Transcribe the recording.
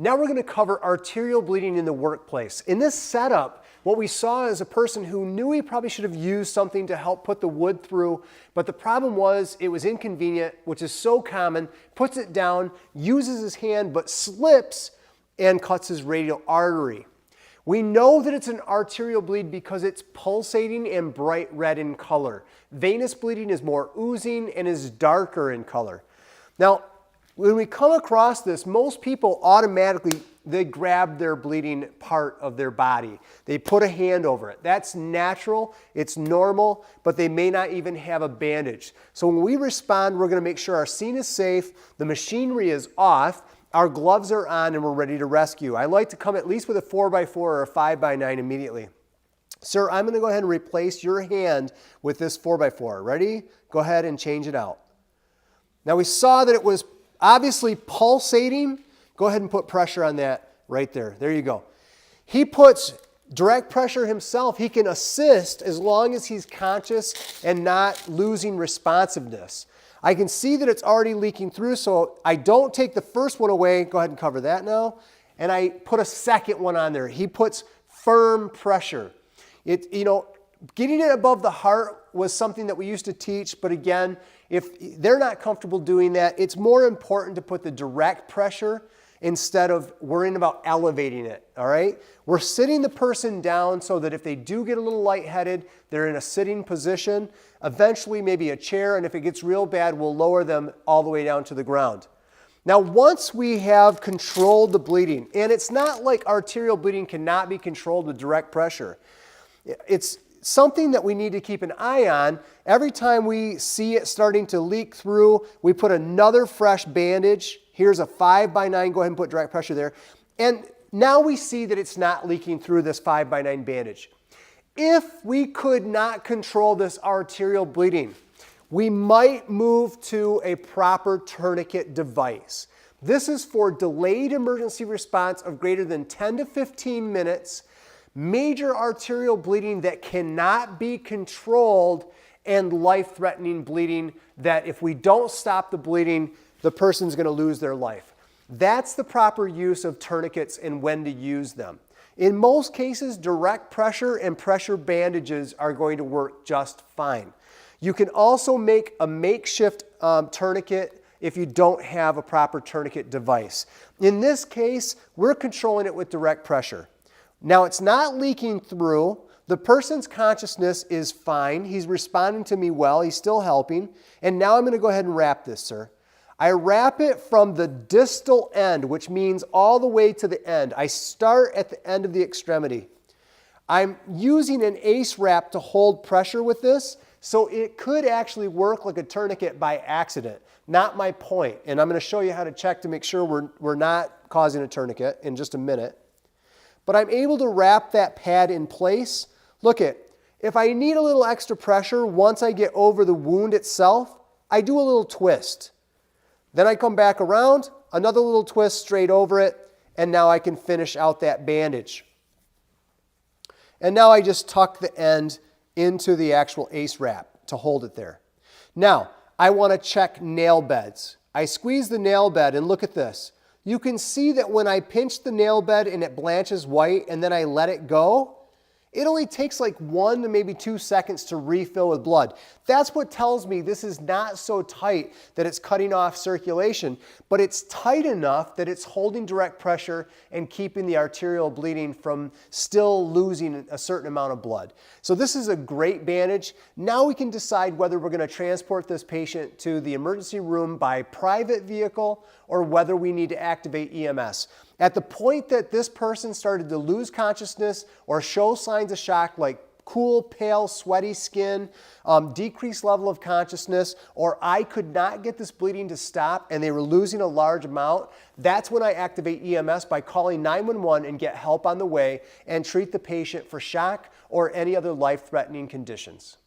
Now we're going to cover arterial bleeding in the workplace. In this setup, what we saw is a person who knew he probably should have used something to help put the wood through, but the problem was it was inconvenient, which is so common, puts it down, uses his hand, but slips and cuts his radial artery. We know that it's an arterial bleed because it's pulsating and bright red in color. Venous bleeding is more oozing and is darker in color. Now, when we come across this, most people automatically, they grab their bleeding part of their body. They put a hand over it. That's natural, it's normal, but they may not even have a bandage. So when we respond, we're going to make sure our scene is safe, the machinery is off, our gloves are on, and we're ready to rescue. I like to come at least with a 4x4 or a 5x9 immediately. Sir, I'm going to go ahead and replace your hand with this 4x4. Ready? Go ahead and change it out. Now we saw that it was obviously pulsating. Go ahead and put pressure on that right there. There you go. He puts direct pressure himself. He can assist as long as he's conscious and not losing responsiveness. I can see that it's already leaking through, so I don't take the first one away. Go ahead and cover that now. And I put a second one on there. He puts firm pressure. Getting it above the heart was something that we used to teach, but again, if they're not comfortable doing that, it's more important to put the direct pressure instead of worrying about elevating it, all right? We're sitting the person down so that if they do get a little lightheaded, they're in a sitting position, eventually maybe a chair, and if it gets real bad, we'll lower them all the way down to the ground. Now, once we have controlled the bleeding, and it's not like arterial bleeding cannot be controlled with direct pressure. It's something that we need to keep an eye on. Every time we see it starting to leak through, we put another fresh bandage. Here's a 5x9. Go ahead and put direct pressure there. And now we see that it's not leaking through this 5x9 bandage. If we could not control this arterial bleeding, we might move to a proper tourniquet device. This is for delayed emergency response of greater than 10 to 15 minutes, major arterial bleeding that cannot be controlled, and life-threatening bleeding that if we don't stop the bleeding, the person's going to lose their life. That's the proper use of tourniquets and when to use them. In most cases, direct pressure and pressure bandages are going to work just fine. You can also make a makeshift tourniquet if you don't have a proper tourniquet device. In this case, we're controlling it with direct pressure. Now, it's not leaking through. The person's consciousness is fine. He's responding to me well. He's still helping. And now I'm going to go ahead and wrap this, sir. I wrap it from the distal end, which means all the way to the end. I start at the end of the extremity. I'm using an ACE wrap to hold pressure with this, so it could actually work like a tourniquet by accident. Not my point. And I'm going to show you how to check to make sure we're not causing a tourniquet in just a minute. But I'm able to wrap that pad in place. Look if I need a little extra pressure once I get over the wound itself, I do a little twist. Then I come back around, another little twist straight over it, and now I can finish out that bandage. And now I just tuck the end into the actual ACE wrap to hold it there. Now, I want to check nail beds. I squeeze the nail bed and look at this. You can see that when I pinch the nail bed and it blanches white and then I let it go, it only takes like 1 to maybe 2 seconds to refill with blood. That's what tells me this is not so tight that it's cutting off circulation, but it's tight enough that it's holding direct pressure and keeping the arterial bleeding from still losing a certain amount of blood. So this is a great bandage. Now we can decide whether we're going to transport this patient to the emergency room by private vehicle or whether we need to activate EMS. At the point that this person started to lose consciousness or show signs of shock like cool, pale, sweaty skin, decreased level of consciousness, or I could not get this bleeding to stop and they were losing a large amount, that's when I activate EMS by calling 911 and get help on the way and treat the patient for shock or any other life-threatening conditions.